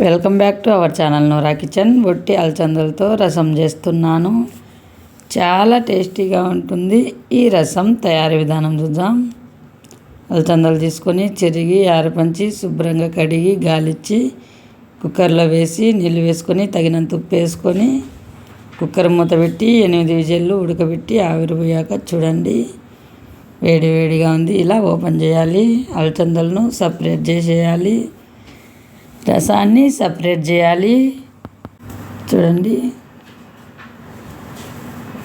Welcome back to our channel Nora kitchen. ఒట్టి అలచందలతో రసం చేస్తున్నాను. చాలా టేస్టీగా ఉంటుంది. ఈ రసం తయారీ విధానం చూద్దాం. అలచందలు తీసుకొని చెరిగి ఆరపంచి శుభ్రంగా కడిగి గాలిచ్చి కుక్కర్లో వేసి నీళ్ళు వేసుకొని తగినంత ఉప్పు వేసుకొని కుక్కర్ మూత పెట్టి 8 విజిల్లు ఉడకబెట్టి ఆవిరి పోయాక చూడండి వేడిగా ఉంది. ఇలా ఓపెన్ చేయాలి. అలచందలను సపరేట్ చేసేయాలి. రసాన్ని సపరేట్ చేయాలి. చూడండి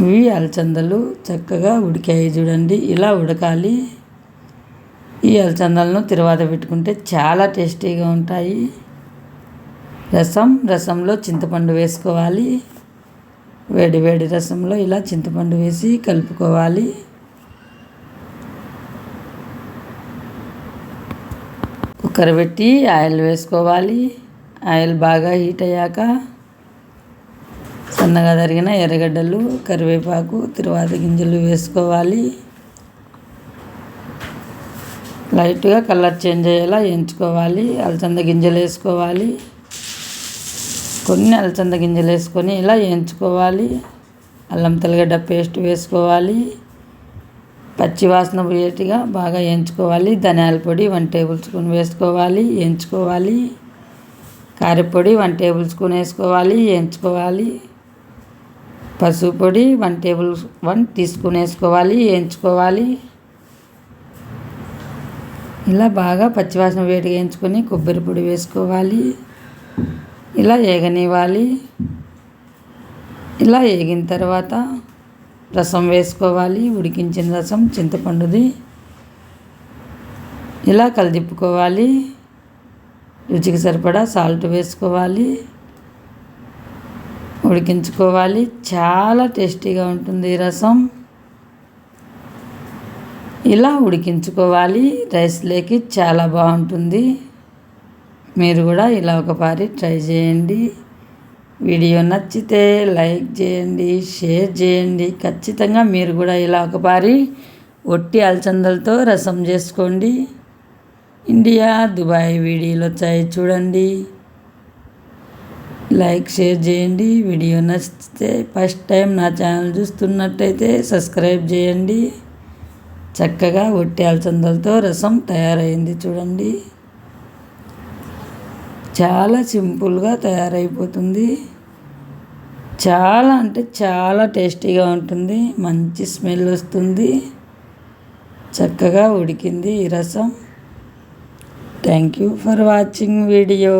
ఇవి అలచందలు చక్కగా ఉడికాయి. చూడండి ఇలా ఉడకాలి. ఈ అలచందలను తిరువాత పెట్టుకుంటే చాలా టేస్టీగా ఉంటాయి. రసంలో చింతపండు వేసుకోవాలి. వేడి రసంలో ఇలా చింతపండు వేసి కలుపుకోవాలి. కుక్కర్ పెట్టి ఆయిల్ వేసుకోవాలి. ఆయిల్ బాగా హీట్ అయ్యాక సన్నగా తరిగిన ఎర్రగడ్డలు, కరివేపాకు, తిరువాత గింజలు వేసుకోవాలి. లైట్గా కలర్ చేంజ్ అయ్యేలా వేయించుకోవాలి. అలచంద గింజలు వేసుకోవాలి. కొన్ని అలచంద గింజలు వేసుకొని ఇలా వేయించుకోవాలి. అల్లం తెల్లగడ్డ పేస్ట్ వేసుకోవాలి. పచ్చి వాసన పోయేట్టుగా బాగా వేయించుకోవాలి. ధనియాల పొడి 1 టేబుల్ స్పూన్ వేసుకోవాలి, వేయించుకోవాలి. కారపొడి 1 టేబుల్ స్పూన్ వేసుకోవాలి, వేయించుకోవాలి. పసుపు పొడి 1 టీ స్పూన్ వేసుకోవాలి, వేయించుకోవాలి. ఇలా బాగా పచ్చివాసన వేడిగా వేయించుకొని కొబ్బరి పొడి వేసుకోవాలి. ఇలా వేగనివ్వాలి. ఇలా వేగిన తర్వాత రసం వేసుకోవాలి. ఉడికించిన రసం చింతపండుది. ఇలా కలిదిప్పుకోవాలి. రుచికి సరిపడా సాల్ట్ వేసుకోవాలి. ఉడికించుకోవాలి. చాలా టేస్టీగా ఉంటుంది ఈ రసం. ఇలా ఉడికించుకోవాలి. రైస్లోకి చాలా బాగుంటుంది. మీరు కూడా ఇలా ఒకసారి ట్రై చేయండి. వీడియో నచ్చితే లైక్ చేయండి, షేర్ చేయండి. ఖచ్చితంగా మీరు కూడా ఇలా ఒకసారి ఒట్టి అలచందలతో రసం చేసుకోండి. ఇండియా, దుబాయ్ వీడియోలు వచ్చాయి చూడండి. లైక్ షేర్ చేయండి. వీడియో నచ్చితే ఫస్ట్ టైం నా ఛానల్ చూస్తున్నట్టయితే సబ్స్క్రైబ్ చేయండి. చక్కగా ఒట్టి అలచందలతో రసం తయారైంది చూడండి. చాలా సింపుల్గా తయారైపోతుంది. చాలా అంటే చాలా టేస్టీగా ఉంటుంది. మంచి స్మెల్ వస్తుంది. చక్కగా ఉడికింది ఈ రసం. Thank you for watching video.